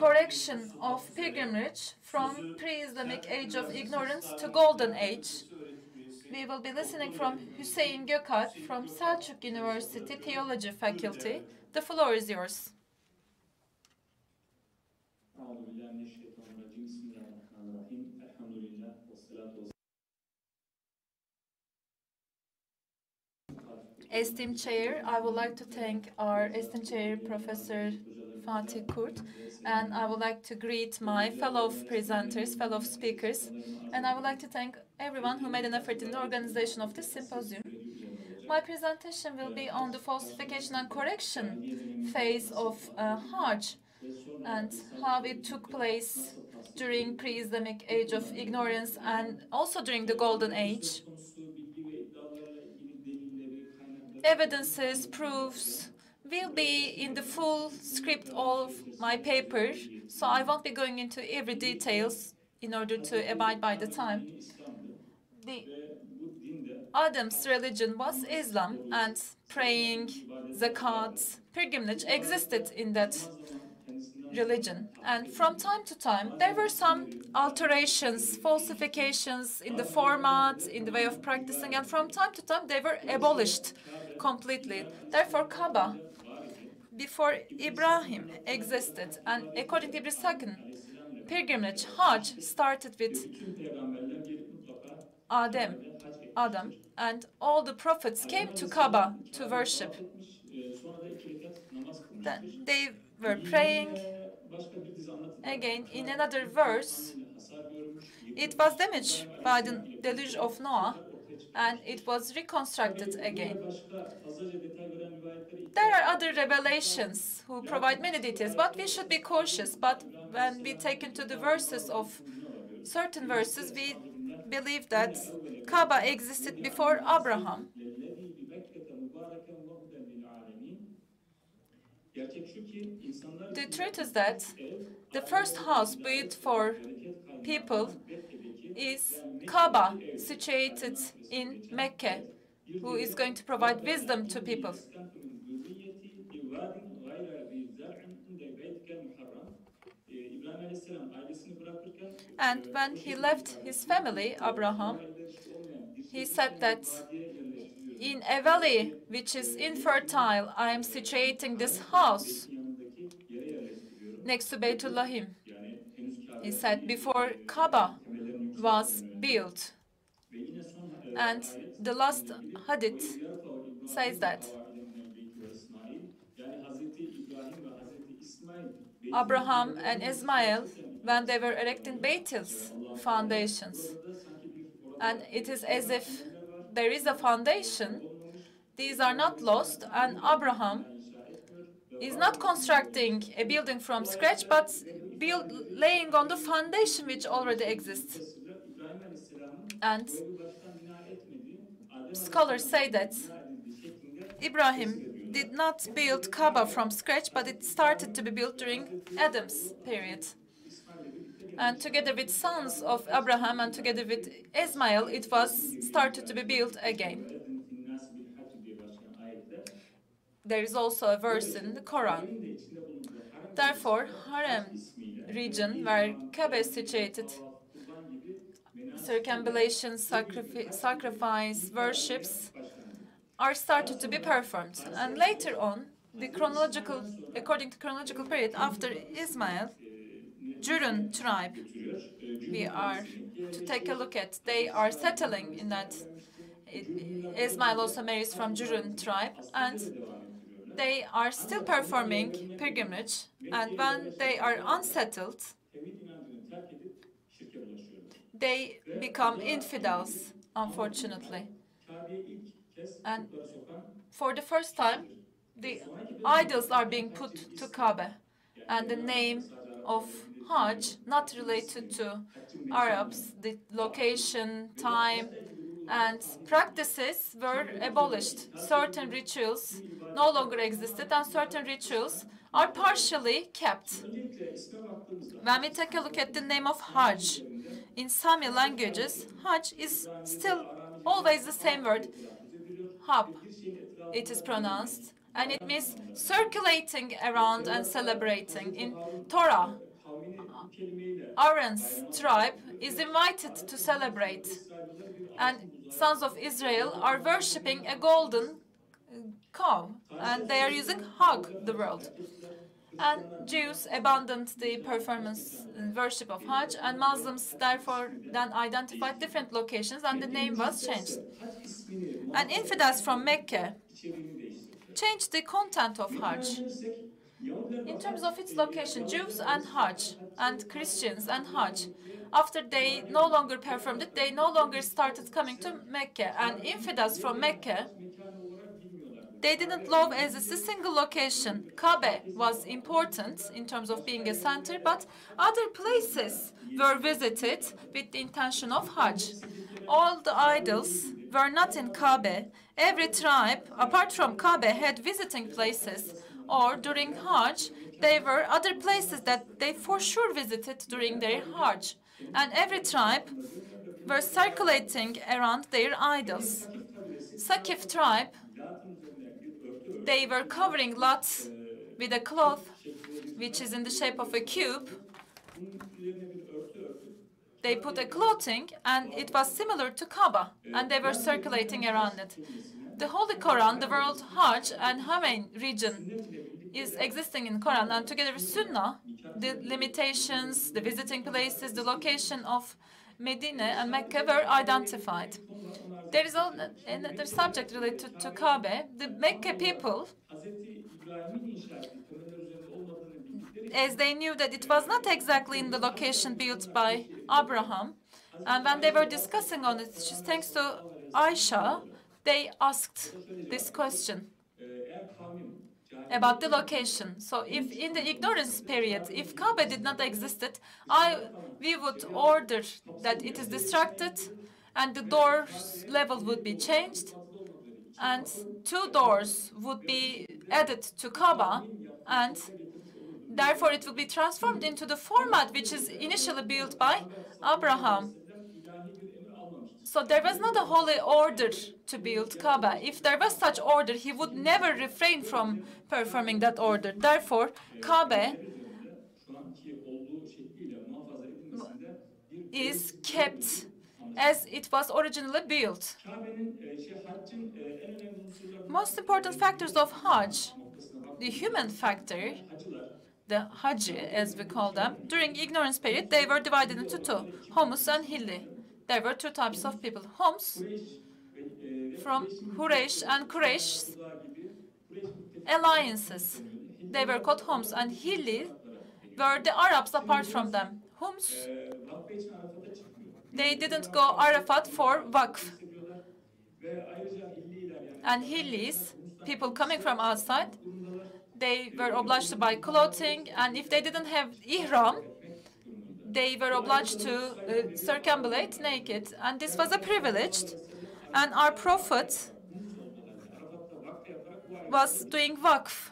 correction of pilgrimage from pre-Islamic age of ignorance to golden age. We will be listening from Hüseyin Gökalp from Selcuk University Theology Faculty. The floor is yours. Esteemed Chair, I would like to thank our esteemed Chair, Professor Fatih Kurt, and I would like to greet my fellow presenters, fellow speakers, and I would like to thank everyone who made an effort in the organization of this symposium. My presentation will be on the falsification and correction phase of Hajj and how it took place during pre-Islamic age of ignorance and also during the golden age. Evidences, proofs will be in the full script of my paper, so I won't be going into every details in order to abide by the time. The Adam's religion was Islam, and praying, zakat, pilgrimage existed in that religion. And from time to time, there were some alterations, falsifications in the format, in the way of practicing, and from time to time, they were abolished completely. Therefore, Kaaba, before Ibrahim, existed, and according to Ibn II, pilgrimage, Hajj, started with Adam, and all the prophets came to Kaaba to worship. Then they were praying. Again, in another verse, it was damaged by the deluge of Noah, and it was reconstructed again. There are other revelations who provide many details, but we should be cautious. But when we take into the verses of certain verses, we believe that Kaaba existed before Abraham. The truth is that the first house built for people is Kaaba, situated in Mecca, who is going to provide wisdom to people. And when he left his family, Abraham, he said that in a valley which is infertile, I am situating this house next to Beytullahim. He said before Kaaba was built. And the last hadith says that Abraham and Ismail, when they were erecting Beitil's foundations, and it is as if there is a foundation, these are not lost, and Abraham is not constructing a building from scratch, but laying on the foundation which already exists. And scholars say that Ibrahim did not build Kaaba from scratch, but it started to be built during Adam's period. And together with sons of Abraham and together with Ismail, it was started to be built again. There is also a verse in the Quran. Therefore, Harem region where Kaaba is situated, circumambulation, sacrifice, worships are started to be performed. And later on, according to chronological period, after Ismail, Jurun tribe, we are to take a look at, they are settling in that. Ismail also marries from Jurun tribe, and they are still performing pilgrimage, and when they are unsettled, they become infidels, unfortunately. And for the first time, the idols are being put to Kaaba, and the name of Hajj, not related to Arabs, the location, time, and practices were abolished. Certain rituals no longer existed, and certain rituals are partially kept. When we take a look at the name of Hajj, in Sami languages, Hajj is still always the same word, Hab, it is pronounced, and it means circulating around and celebrating. In Torah, Aaron's tribe is invited to celebrate, and sons of Israel are worshipping a golden cow, and they are using Hag, the world. And Jews abandoned the performance and worship of Hajj, and Muslims therefore then identified different locations, and the name was changed. And infidels from Mecca changed the content of Hajj. In terms of its location, Jews and Hajj, and Christians and Hajj, after they no longer performed it, they no longer started coming to Mecca. And infidels from Mecca, they didn't love as a single location. Kaaba was important in terms of being a center, but other places were visited with the intention of Hajj. All the idols were not in Kaaba. Every tribe, apart from Kaaba, had visiting places, or during Hajj, there were other places that they for sure visited during their Hajj. And every tribe were circulating around their idols. Sakif tribe, they were covering Lot with a cloth, which is in the shape of a cube. They put a clothing, and it was similar to Kaaba, and they were circulating around it. The Holy Quran, the world Hajj and Hamein region is existing in Quran, and together with Sunnah, the limitations, the visiting places, the location of Medina and Mecca were identified. There is another subject related to Kaaba. The Mecca people, as they knew that it was not exactly in the location built by Abraham, and when they were discussing on it, just thanks to Aisha, they asked this question about the location. So if in the ignorance period, if Kaaba did not exist, we would order that it is destructed, and the door level would be changed, and 2 doors would be added to Kaaba, and therefore it will be transformed into the format which is initially built by Abraham. So there was not a holy order to build Kaaba. If there was such order, he would never refrain from performing that order. Therefore, Kaaba is kept as it was originally built. Most important factors of Hajj, the human factor, the Haji as we call them, during ignorance period, they were divided into 2, Homs and Hilli. There were 2 types of people. Homs from Huraysh and Quraysh alliances. They were called Homs, and Hilli were the Arabs apart from them. Homs, they didn't go Arafat for Waqf. And Hillis, people coming from outside, they were obliged to buy clothing, and if they didn't have ihram, they were obliged to circumambulate naked, and this was a privilege. And our Prophet was doing waqf,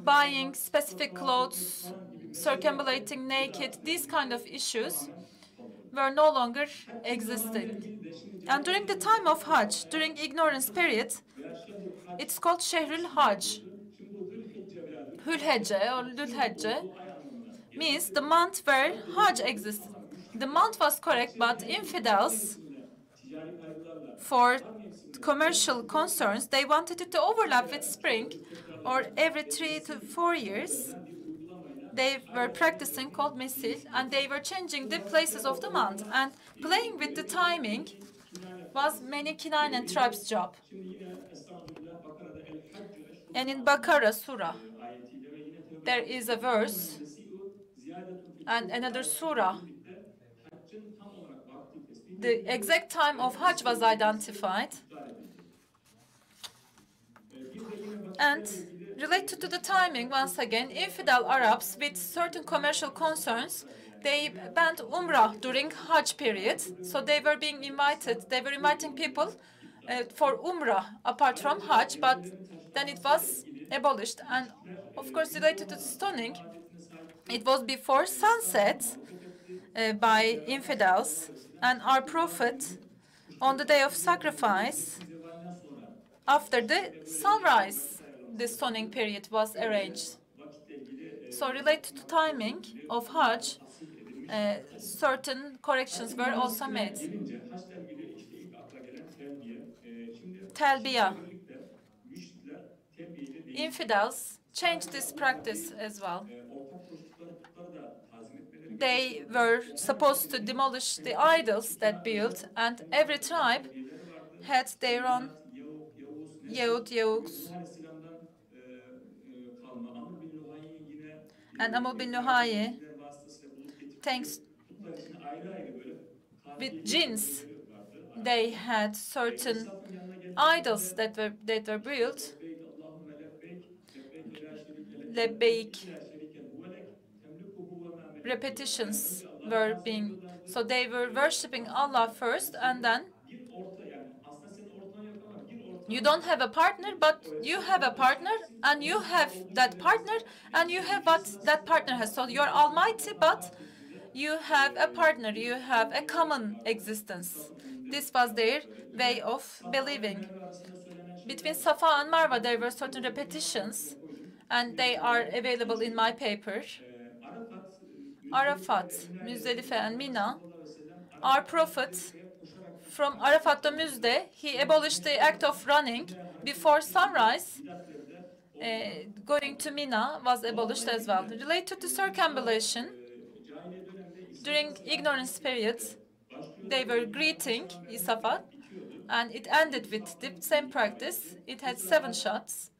buying specific clothes, circumambulating naked. These kind of issues were no longer existing. And during the time of Hajj, during ignorance period, it's called Shehrul Hajj. Hülhecce or Lülhecce means the month where Hajj exists. The month was correct, but infidels, for commercial concerns, they wanted it to overlap with spring, or every 3 to 4 years. They were practicing called misil, and they were changing the places of the month. And playing with the timing was many Kinane tribes' job. And in Bakara Surah, there is a verse and another surah. The exact time of Hajj was identified. And related to the timing, once again, infidel Arabs with certain commercial concerns, they banned Umrah during Hajj period. So they were being invited, they were inviting people for Umrah apart from Hajj, but then it was abolished. And of course, related to stoning, it was before sunset by infidels, and our Prophet, on the day of sacrifice, after the sunrise, the stoning period was arranged. So related to timing of Hajj, certain corrections were also made. Gelince haçla ilgili işte ilk akla gelen telbiye. Şimdi Telbiya. Şiilerle birlikte müşrikler telbiyeyi de değiştirdiler. Infidels changed Sadece this onlar practice değil, as well. ortak koştukları putları da tazim etmeleri They gerekiyordu. were Ve her supposed to kabilenin demolish the kendi idols that içine built, özel and kendi every tapınma tribe telbiyeleri vardı. had İşte their own Menat, Yavuk, Yavuz, Nesr Yehud, gibi Nuh Yehuks, Aleyhisselam'dan kalma. Amr bin Luhay'in yine and Amr bin elçilerden Luhaye, cinler vasıtasıyla bulup thanks getirdiği putlar için ayrı ayrı böyle with kafiyeli jinns, telbiyeleri vardı they Arapların. had certain İsrafın yanına geldiklerinde idols that were işte built, lebbeyk Allahümme lebbeyk lebbeyk la şerike leke lebbeyk lebbeik la şeriken huvelek temlikuhu ve ma melek diyorlar. Yani repetitions önce Allah'a were tazim being, ediyorlardı. so they were worshipping Allah first, Yani and senin then bir orta yani aslında senin ortağın yok ama bir you ortağın don't var. have a partner, but you have a partner, and you have that partner, and you have what that partner has. So you're almighty, but you have a partner, you have a common existence. This was their way of believing. Between Safa and Marwa, there were certain repetitions, and they are available in my paper. Arafat, Müzdelife, and Mina. Our Prophet, from Arafat to Müzde, he abolished the act of running before sunrise. Going to Mina was abolished as well. Related to circumambulation, during ignorance period, they were greeting Isafat, and it ended with the same practice. It had 7 shots.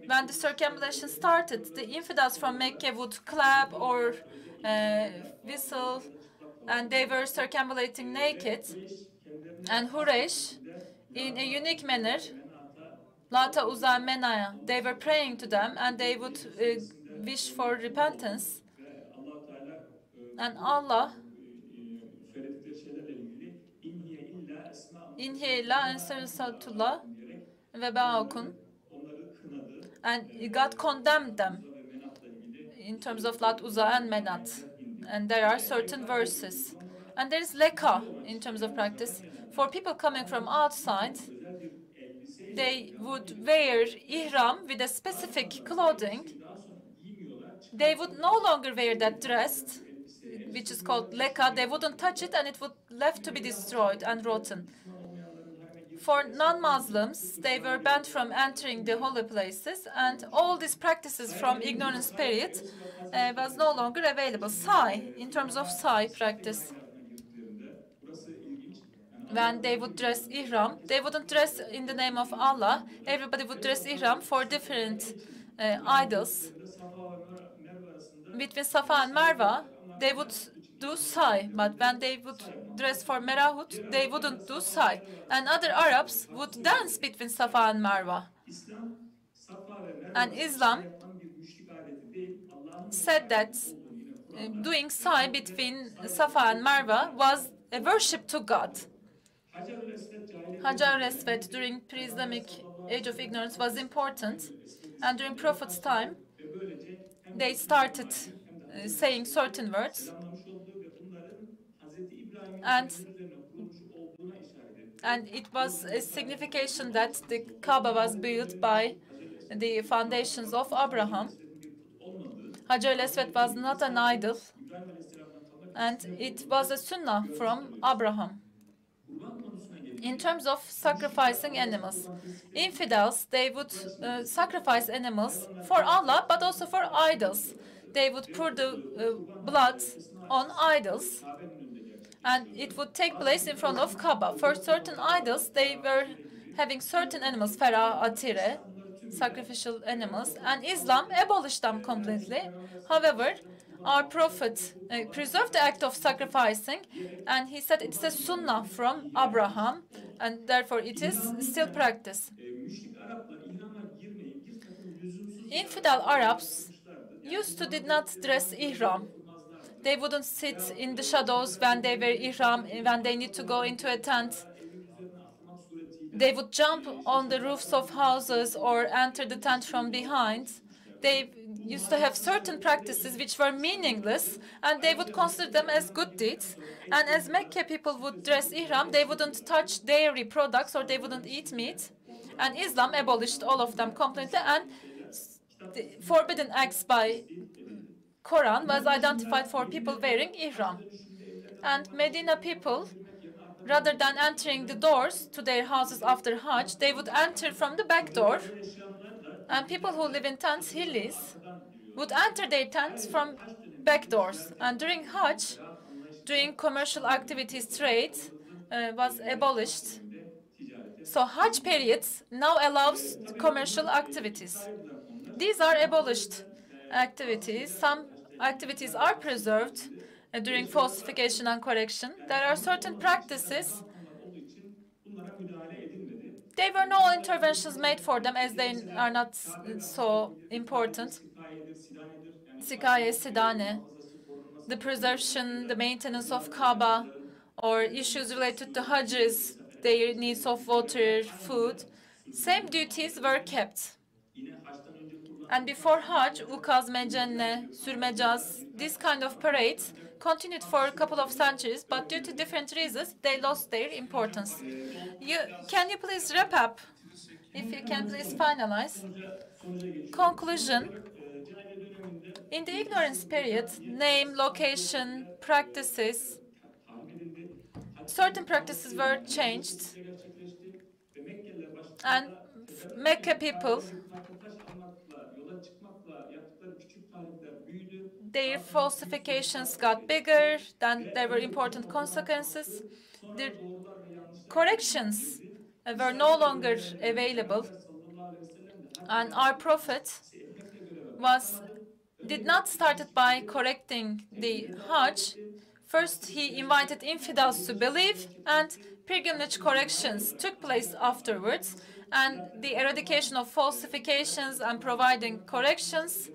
When the circumambulation started, the infidels from Mecca would clap or whistle, and they were circumambulating naked. And Huresh, in a unique manner, Lata, Uzza, Menaya, they were praying to them, and they would wish for repentance. And Allah, İnhiye illa ensevisatullah ve ba'akun, and God condemned them in terms of Lat, Uzza, and Menat. And there are certain verses. And there is leka in terms of practice. For people coming from outside, they would wear ihram with a specific clothing. They would no longer wear that dress, which is called leka. They wouldn't touch it, and it would left to be destroyed and rotten. For non-Muslims, they were banned from entering the holy places, and all these practices from ignorance period was no longer available. Sai, in terms of sai practice, when they would dress ihram, they wouldn't dress in the name of Allah. Everybody would dress ihram for different idols. Between Safa and Marwa, they would do sai, but when they would dress for Merahut, they wouldn't do sai. And other Arabs would dance between Safa and Marwa. And Islam said that doing sai between Safa and Marwa was a worship to God. HacveUmreHizmetleriGenelMüdürlüğü during pre-Islamic age of ignorance was important, and during Prophet's time, they started saying certain words, and it was a signification that the Kaaba was built by the foundations of Abraham. HacveUmreHizmet was not an idol, and it was a sunnah from Abraham. In terms of sacrificing animals, infidels, they would sacrifice animals for Allah, but also for idols. They would pour the blood on idols, and it would take place in front of Kaaba. For certain idols, they were having certain animals, Ferah, Atire, sacrificial animals, and Islam abolished them completely. However, our Prophet preserved the act of sacrificing, and he said it's a sunnah from Abraham, and therefore it is still practiced. Infidel Arabs used to did not dress ihram. They wouldn't sit in the shadows when they wear ihram, when they need to go into a tent. They would jump on the roofs of houses or enter the tent from behind. They used to have certain practices which were meaningless, and they would consider them as good deeds. And as Mecca people would dress ihram, they wouldn't touch dairy products or they wouldn't eat meat. And Islam abolished all of them completely and the forbidden acts by Quran was identified for people wearing ihram. And Medina people, rather than entering the doors to their houses after Hajj, they would enter from the back door. And people who live in tents, hillies, would enter their tents from back doors. And during Hajj, doing commercial activities, trade was abolished. So Hajj periods now allows commercial activities. These are abolished activities. Some activities are preserved during falsification and correction. There are certain practices. There were no interventions made for them as they are not so important. Sikaye, Sidane, the preservation, the maintenance of Kaaba, or issues related to Hajjis, their needs of water, food, same duties were kept. And before Hajj, Ukaz, Mecenne, Sürmecaz, this kind of parades continued for a couple of centuries, but due to different reasons, they lost their importance. Can you please wrap up? If you can please finalize. Conclusion. In the ignorance period, name, location, practices, certain practices were changed, and Mecca people, their falsifications got bigger, then there were important consequences. The corrections were no longer available, and our Prophet did not start by correcting the Hajj. First, he invited infidels to believe, and pilgrimage corrections took place afterwards, and the eradication of falsifications and providing corrections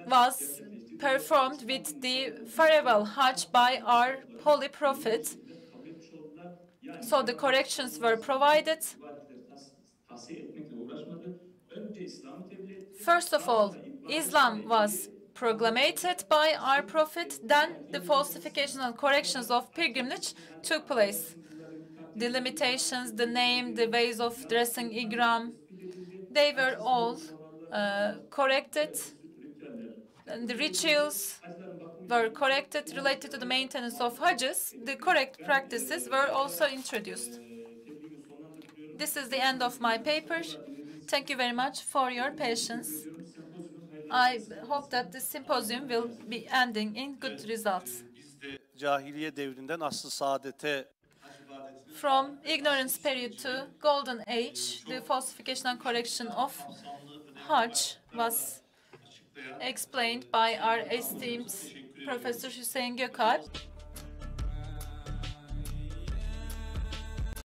was performed with the farewell Hajj by our Holy Prophet. So the corrections were provided. First of all, Islam was proclaimed by our Prophet, then the falsification and corrections of pilgrimage took place. The limitations, the name, the ways of dressing ihram, they were all corrected. And the rituals were corrected related to the maintenance of Hajjs. The correct practices were also introduced. This is the end of my paper. Thank you very much for your patience. I hope that the symposium will be ending in good results. From ignorance period to golden age, the falsification and correction of Hajj was explained by our esteemed Professor Hüseyin Gökalp.